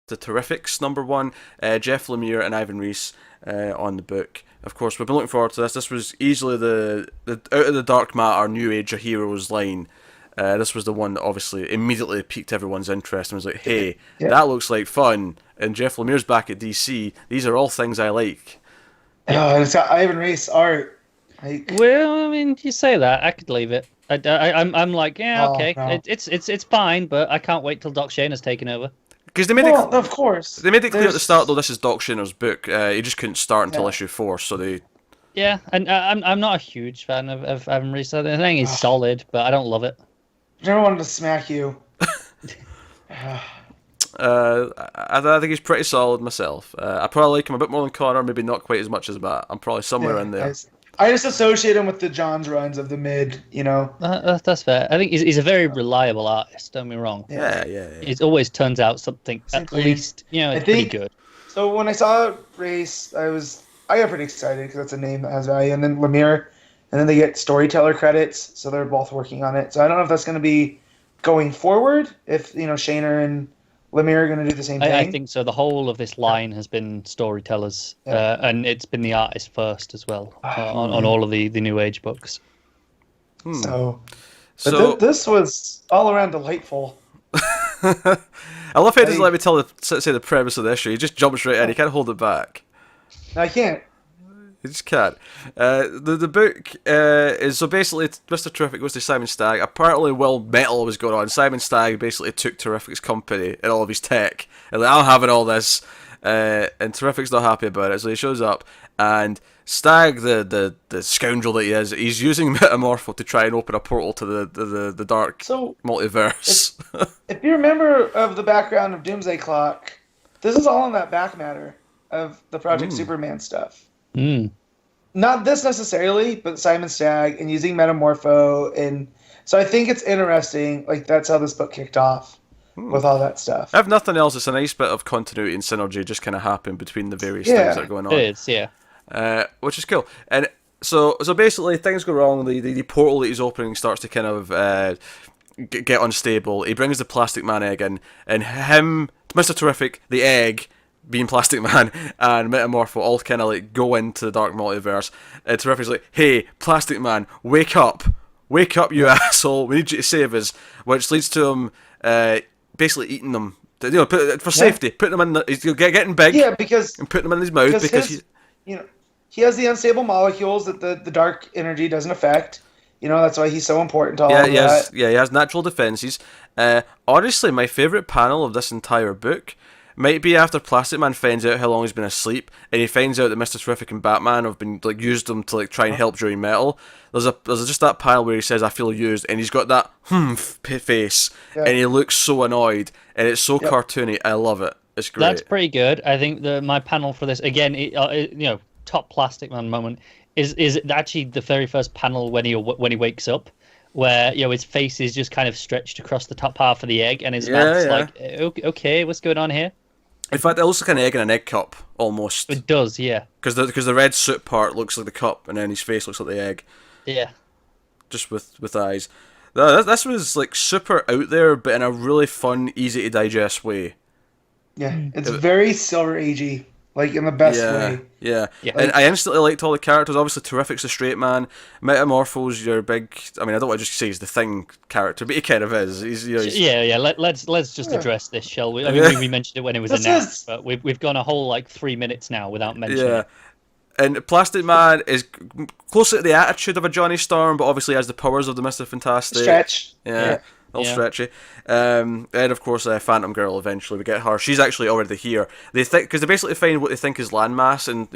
the Terrifics #1, Jeff Lemire and Ivan Reis on the book. Of course, we've been looking forward to this. This was easily the out of the dark matter New Age of Heroes line. This was the one that obviously immediately piqued everyone's interest and was like, hey, that looks like fun. And Jeff Lemire's back at DC. These are all things I like. Oh, and it's got Ivan Reis art. Well, I mean, you say that, I could leave it. I'm like, yeah, okay, no. it's fine, but I can't wait till Doc Shane has taken over. Because they made of course. They made it clear at the start, though, this is Doc Shaner's book. He just couldn't start until issue 4, so they... Yeah, and I'm not a huge fan of Ivan Reis. I think he's solid, but I don't love it. I never wanted to smack you. I think he's pretty solid myself. I probably like him a bit more than Connor, maybe not quite as much as Matt. I'm probably somewhere in there. I just associate him with the Johns runs of the mid, you know. That's fair. I think he's a very reliable artist. Don't get me wrong. Yeah. It always turns out something at least, it's pretty good. So when I saw Race, I got pretty excited because that's a name that has value. And then Lemire, and then they get storyteller credits, so they're both working on it. So I don't know if that's going to be going forward. If Shaner and Lemire are going to do the same thing. I think so. The whole of this line has been storytellers, and it's been the artist first as well on all of the New Age books. So this was all around delightful. I love how he doesn't let me say the premise of the issue. He just jumps right in. He can't hold it back. No, I can't. You just can't. The book is, so basically Mr. Terrific goes to Simon Stagg. Apparently Will Metal was going on. Simon Stagg basically took Terrific's company and all of his tech. And like, I'm having all this. And Terrific's not happy about it. So he shows up and Stagg, the scoundrel that he is, he's using Metamorpho to try and open a portal to the dark multiverse. If you remember of the background of Doomsday Clock, this is all in that back matter of the Project Superman stuff. Not this necessarily, but Simon Stagg and using Metamorpho, and so I think it's interesting. Like that's how this book kicked off with all that stuff. If nothing else, it's a nice bit of continuity and synergy just kind of happening between the various things that are going on. It is, yeah. Which is cool. And so basically things go wrong. The portal that he's opening starts to kind of get unstable. He brings the Plastic Man egg in, and him, Mr. Terrific, the egg, being Plastic Man, and Metamorpho all kind of like go into the dark multiverse. And Terrific's like, hey, Plastic Man, wake up, you asshole, we need you to save us. Which leads to him basically eating them, for safety, putting them in. He's getting big, because and putting them in his mouth because he has the unstable molecules that the dark energy doesn't affect. That's why he's so important to all of that. He has natural defenses. Honestly, my favourite panel of this entire book might be after Plastic Man finds out how long he's been asleep, and he finds out that Mr. Terrific and Batman have been used him to try and help during Metal. There's just that pile where he says, "I feel used," and he's got that face, and he looks so annoyed, and it's so cartoony. I love it. It's great. That's pretty good. I think my panel for this again, top Plastic Man moment is actually the very first panel when he wakes up, where his face is just kind of stretched across the top half of the egg, and his mouth's like, okay, what's going on here? In fact, it looks like an egg in an egg cup, almost. It does, yeah. Because the red suit part looks like the cup, and then his face looks like the egg. Yeah. Just with eyes. This was super out there, but in a really fun, easy to digest way. Yeah, it's very Silver Agey, in the best way. Yeah. And I instantly liked all the characters. Obviously, Terrific's the straight man. Metamorpho's your big. I mean, I don't want to just say he's the Thing character, but he kind of is. He's Let's just address this, shall we? I mean, we mentioned it when it was announced, but we've gone a whole 3 minutes now without mentioning it. And Plastic Man is closer to the attitude of a Johnny Storm, but obviously has the powers of the Mr. Fantastic. Stretch. Yeah. All stretchy. And of course, Phantom Girl. Eventually, we get her. She's actually already here. They think because they basically find what they think is landmass, and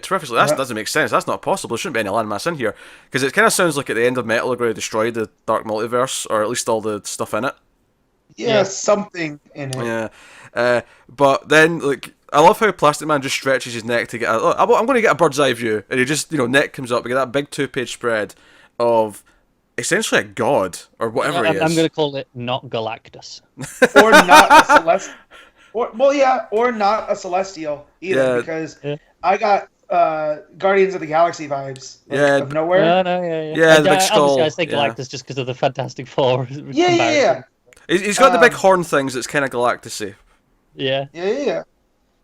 Terrific's like, that doesn't make sense. That's not possible. There shouldn't be any landmass in here because it kind of sounds like at the end of Metal, they're going to destroy the Dark Multiverse, or at least all the stuff in it. Yeah, something in it. Yeah, but then I love how Plastic Man just stretches his neck to get. I'm going to get a bird's eye view, and he just neck comes up. We get that big 2-page spread of essentially a god or whatever he is. I'm going to call it not Galactus, or not a celestial. Or not a celestial either, because I got Guardians of the Galaxy vibes. Of nowhere. Yeah, the big skull. I say Galactus just because of the Fantastic Four. Yeah. He's got the big horn things that's kind of Galactus-y. Yeah. Yeah.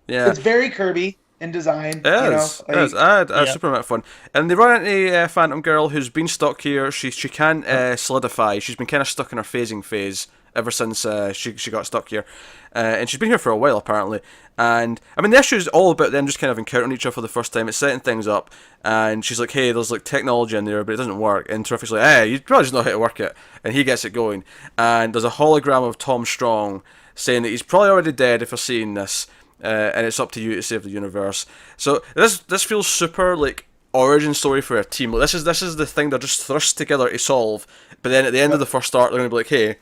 Yeah. It's very Kirby in design. It is. It is. I had Yeah. super amount of fun. And they run into Phantom Girl, who's been stuck here. She can't solidify. She's been kind of stuck in her phasing phase ever since she got stuck here. And she's been here for a while, apparently. And, I mean, the issue is all about them just kind of encountering each other for the first time. It's setting things up. And she's like, hey, there's, like, technology in there, but it doesn't work. And Terrific's like, hey, you probably just know how to work it. And he gets it going. And there's a hologram of Tom Strong saying that he's probably already dead if you're seeing this. And it's up to you to save the universe. So this feels super like origin story for a team. Like, this is the thing they're just thrust together to solve. But then at the end of the first arc, they're going to be like, hey,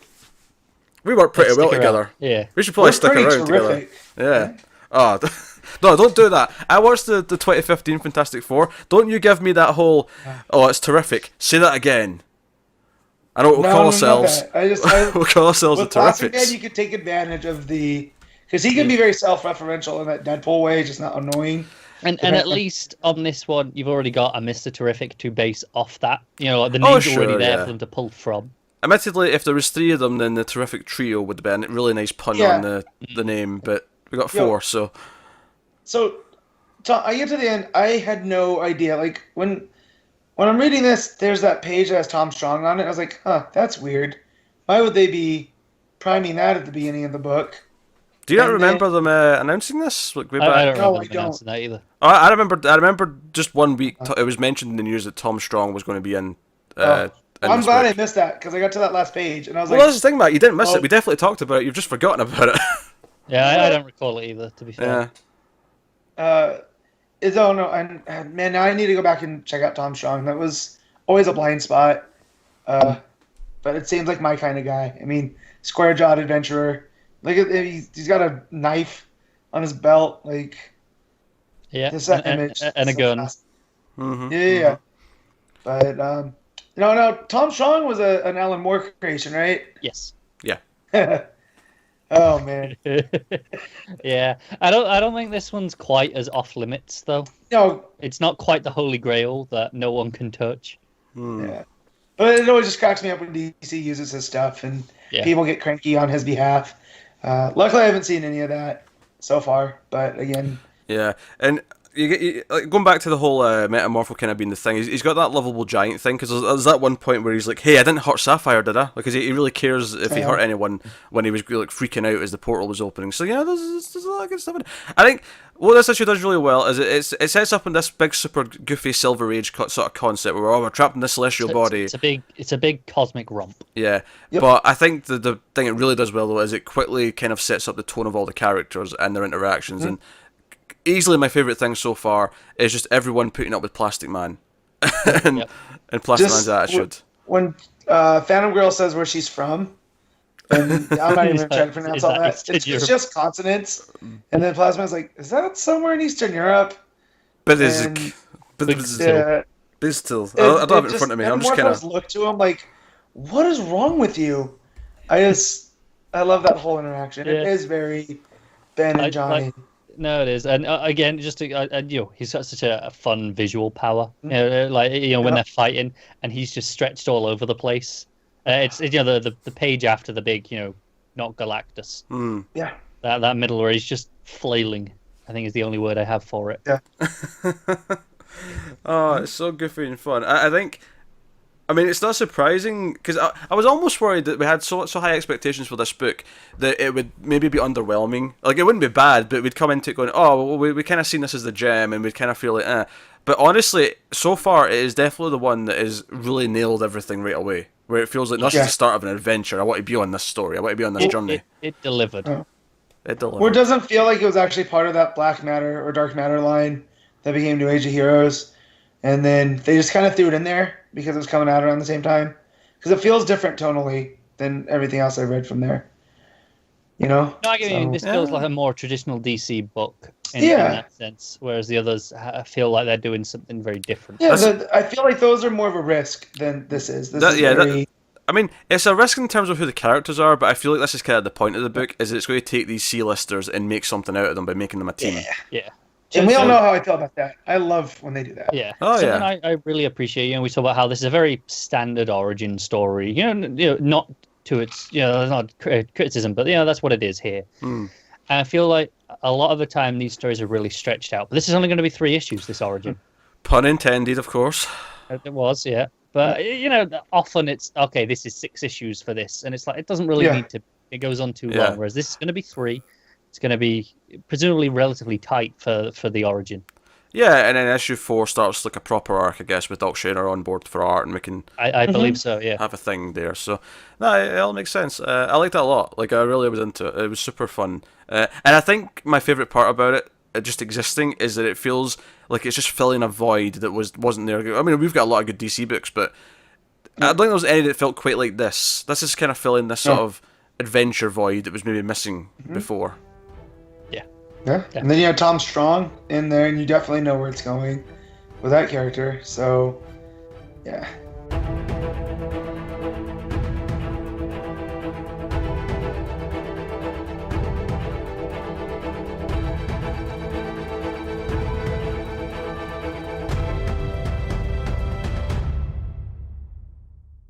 we work pretty well together. Yeah, we should probably stick around terrific. together. Yeah. Oh, no, don't do that. I watched the 2015 Fantastic Four. Don't you give me that whole, oh, it's terrific. Say that again. I know what we'll call ourselves. We'll call ourselves the Plastic Terrifics. Man, you could take advantage of the... Because he can be very self-referential in that Deadpool way, just not annoying. And at least on this one, you've already got a Mr. Terrific to base off that. You know, like the name's already there for them to pull from. Admittedly, if there was 3 of them, then the Terrific Trio would have been a really nice pun on the name, but we got 4, so... So, Tom, I get to the end, I had no idea. Like, when I'm reading this, there's that page that has Tom Strong on it. I was like, huh, that's weird. Why would they be priming that at the beginning of the book? Do you not remember them announcing this? Like, way back? I don't remember I them announcing that either. Oh, I remember just one week it was mentioned in the news that Tom Strong was going to be in. I'm glad I missed that because I got to that last page and I was like, "Well, that's the thing, Matt. You didn't miss it. We definitely talked about it. You've just forgotten about it." Yeah, I don't recall it either. To be fair. Yeah. And man, now I need to go back and check out Tom Strong. That was always a blind spot. But it seems like my kind of guy. I mean, square-jawed adventurer. Look at he's got a knife on his belt, like Yeah, image and a gun. Mm-hmm. Yeah. But no, Tom Strong was an Alan Moore creation, right? Yes. Yeah. Oh man. Yeah, I don't think this one's quite as off limits though. No. It's not quite the holy grail that no one can touch. Yeah. But it always just cracks me up when DC uses his stuff and people get cranky on his behalf. Luckily, I haven't seen any of that so far. But again, yeah, and like, going back to the whole metamorpho kind of being the thing, he's got that lovable giant thing because there's that one point where he's like, "Hey, I didn't hurt Sapphire, did I?" Because he really cares if he hurt anyone when he was like freaking out as the portal was opening. So yeah, there's a lot of good stuff in it. I think what this issue does really well is it sets up in this big super goofy Silver Age sort of concept where we're trapped in this celestial body. It's a big cosmic romp. Yeah, but I think the thing it really does well though is it quickly kind of sets up the tone of all the characters and their interactions and. Easily my favourite thing so far is just everyone putting up with Plastic Man and Plastic Man's attitude. When Phantom Girl says where she's from, and I'm not even trying to pronounce all that. It's just consonants. And then Plastic Man's like, is that somewhere in Eastern Europe? But still. I don't have it in front of me. I'm just kind of look to him like, what is wrong with you? I love that whole interaction. It is very Ben and Johnny. No, it is, and again, just he's got such a fun visual power. When they're fighting, and he's just stretched all over the place. It's the page after the big not Galactus. Yeah, that middle where he's just flailing. I think is the only word I have for it. Yeah. Oh, it's so goofy and fun. I think. I mean, it's not surprising, because I was almost worried that we had so high expectations for this book that it would maybe be underwhelming. Like, it wouldn't be bad, but we'd come into it going, oh, well, we kind of seen this as the gem, and we'd kind of feel like, eh. But honestly, so far, it is definitely the one that has really nailed everything right away, where it feels like not just the start of an adventure. I want to be on this story. I want to be on this journey. It delivered. It delivered. Or it doesn't feel like it was actually part of that Black Matter or Dark Matter line that became New Age of Heroes. And then they just kind of threw it in there because it was coming out around the same time. Because it feels different tonally than everything else I read from there. No, I mean, this feels like a more traditional DC book in that sense, whereas the others feel like they're doing something very different. Yeah, I feel like those are more of a risk than this is. I mean, it's a risk in terms of who the characters are, but I feel like this is kind of the point of the book, is that it's going to take these C-listers and make something out of them by making them a team. Yeah. And we all know how I feel about that. I love when they do that. Yeah. I really appreciate. We talk about how this is a very standard origin story. Not to its, not criticism, but that's what it is here. And I feel like a lot of the time these stories are really stretched out. But this is only going to be 3 issues, this origin. Pun intended, of course. It was, yeah. But, often it's, okay, this is 6 issues for this. And it's like, it doesn't really need to, it goes on too long. Whereas this is going to be 3. It's going to be presumably relatively tight for the origin. Yeah, and then issue 4 starts like a proper arc, I guess, with Doc Shaner on board for art, and we can I believe so, yeah. have a thing there. So, no, it all makes sense. I liked that a lot. Like, I really was into it. It was super fun. And I think my favourite part about it, just existing, is that it feels like it's just filling a void that wasn't there. I mean, we've got a lot of good DC books, but I don't think there was any that felt quite like this. This is kind of filling this sort of adventure void that was maybe missing before. Yeah, and then you have Tom Strong in there, and you definitely know where it's going with that character. So, yeah,